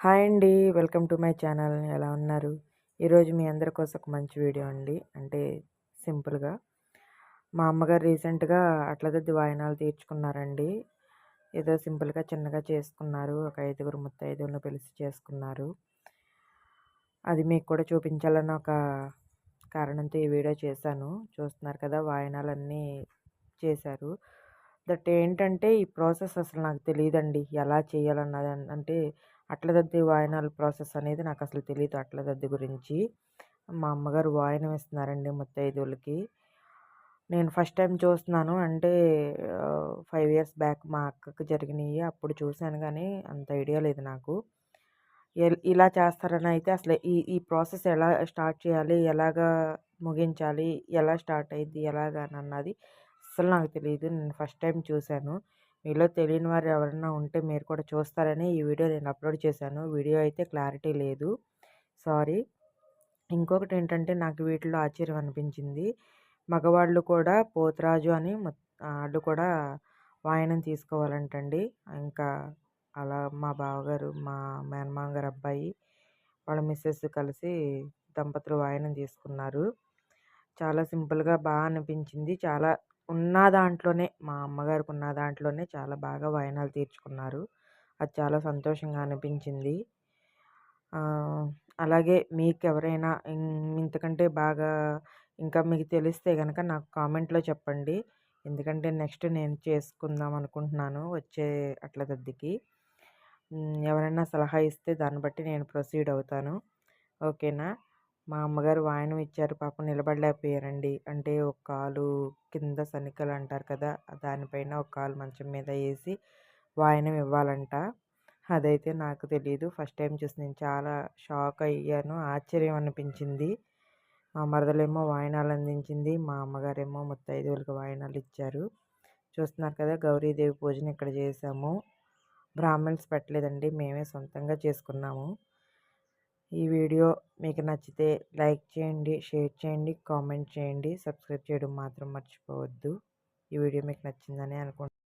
Hi అండి. Welcome to my channel. ఎలా ఉన్నారు? ఈరోజు మీ అందరి కోసం ఒక మంచి వీడియో అండి. అంటే సింపుల్‌గా మా అమ్మగారు రీసెంట్‌గా అట్లతద్ది వాయినాలు తీర్చుకున్నారండి. ఏదో సింపుల్‌గా చిన్నగా చేసుకున్నారు. ఒక 5గురు ముత్తైదువలని పిలిచి చేసుకున్నారు. అది మీకు కూడా చూపించాలని ఒక కారణంతో ఈ వీడియో చేశాను. చూస్తున్నారు కదా! వాయినాలన్నీ చేశారు. దట్ ఏంటంటే ఈ ప్రాసెస్ అసలు నాకు తెలీదండి. ఎలా చేయాలన్నది అంటే అట్లదద్ది వాయినాల ప్రాసెస్ అనేది నాకసలు తెలీదు అట్లదద్ది గురించి. మా అమ్మగారు వాయినం ఇస్తున్నారండి ముత్తైదువులకి. నేను ఫస్ట్ టైమ్ చూస్తున్నాను. అంటే 5 ఇయర్స్ బ్యాక్ మా అక్కకి జరిగినియి. అప్పుడు చూసాను గానీ అంత ఐడియా లేదు నాకు. ఇలా చేస్తారని అయితే అసలు ఈ ఈ ప్రాసెస్ ఎలా స్టార్ట్ చేయాలి? ఎలాగా ముగించాలి? ఎలా స్టార్ట్ అయ్యిద్ది? ఎలాగనన్నది అస్సలు నాకు తెలీదు. నేను ఫస్ట్ టైమ్ చూసాను. మీలో తెలియని వారు ఎవరైనా ఉంటే మీరు కూడా చూస్తారని ఈ వీడియో నేను అప్లోడ్ చేశాను. వీడియో అయితే క్లారిటీ లేదు. సారీ. ఇంకొకటేంటంటే నాకు వీటిలో ఆశ్చర్యం అనిపించింది. మగవాళ్ళు కూడా పోతురాజు అని ఆళ్ళు కూడా వాయనం తీసుకోవాలంటండి. ఇంకా అలా మా బావగారు, మా మేనమామ గారి అబ్బాయి, వాళ్ళ మిసెస్ కలిసి దంపతులు వాయనం తీసుకున్నారు. చాలా సింపుల్‌గా అనిపించింది. చాలా ఉన్న దాంట్లోనే మా అమ్మగారికి ఉన్న దాంట్లోనే చాలా బాగా వాయినాలు తీర్చుకున్నారు. అది చాలా సంతోషంగా అనిపించింది. ఆహ్, అలాగే మీకెవరైనా ఇంతకంటే బాగా ఇంకా మీకు తెలిస్తే గనక నాకు కామెంట్‌లో చెప్పండి. ఎందుకంటే నెక్స్ట్ నేను చేసుకుందాం అనుకుంటున్నాను వచ్చే అట్లతద్దికి. ఎవరైనా సలహా ఇస్తే దాన్ని బట్టి నేను ప్రొసీడ్ అవుతాను. ఓకేనా? మా అమ్మగారు వాయనం ఇచ్చారు. పాపం నిలబడలేకపోయారండి. అంటే ఒక కాలు కింద సనికలు అంటారు కదా! దానిపైన ఒక కాలు మంచం మీద ఏసి వాయనం ఇవ్వాలంట. అదైతే నాకు తెలీదు. ఫస్ట్ టైమ్ చూసి నేను చాలా షాక్ అయ్యాను. ఆశ్చర్యం అనిపించింది. మా మరదలేమో వాయినాలు అందించింది. మా అమ్మగారేమో ముత్తైదువులకి వాయినాలు ఇచ్చారు. చూస్తున్నారు కదా! గౌరీదేవి పూజని ఇక్కడ చేశాము. బ్రాహ్మణ్స్ పెట్టలేదండి. మేమే సొంతంగా చేసుకున్నాము. ఈ వీడియో మీకు నచ్చితే లైక్ చేయండి, షేర్ చేయండి, కామెంట్ చేయండి. సబ్స్క్రైబ్ చేయడం మాత్రం మర్చిపోవద్దు. ఈ వీడియో మీకు నచ్చిందని అనుకుంటున్నాను.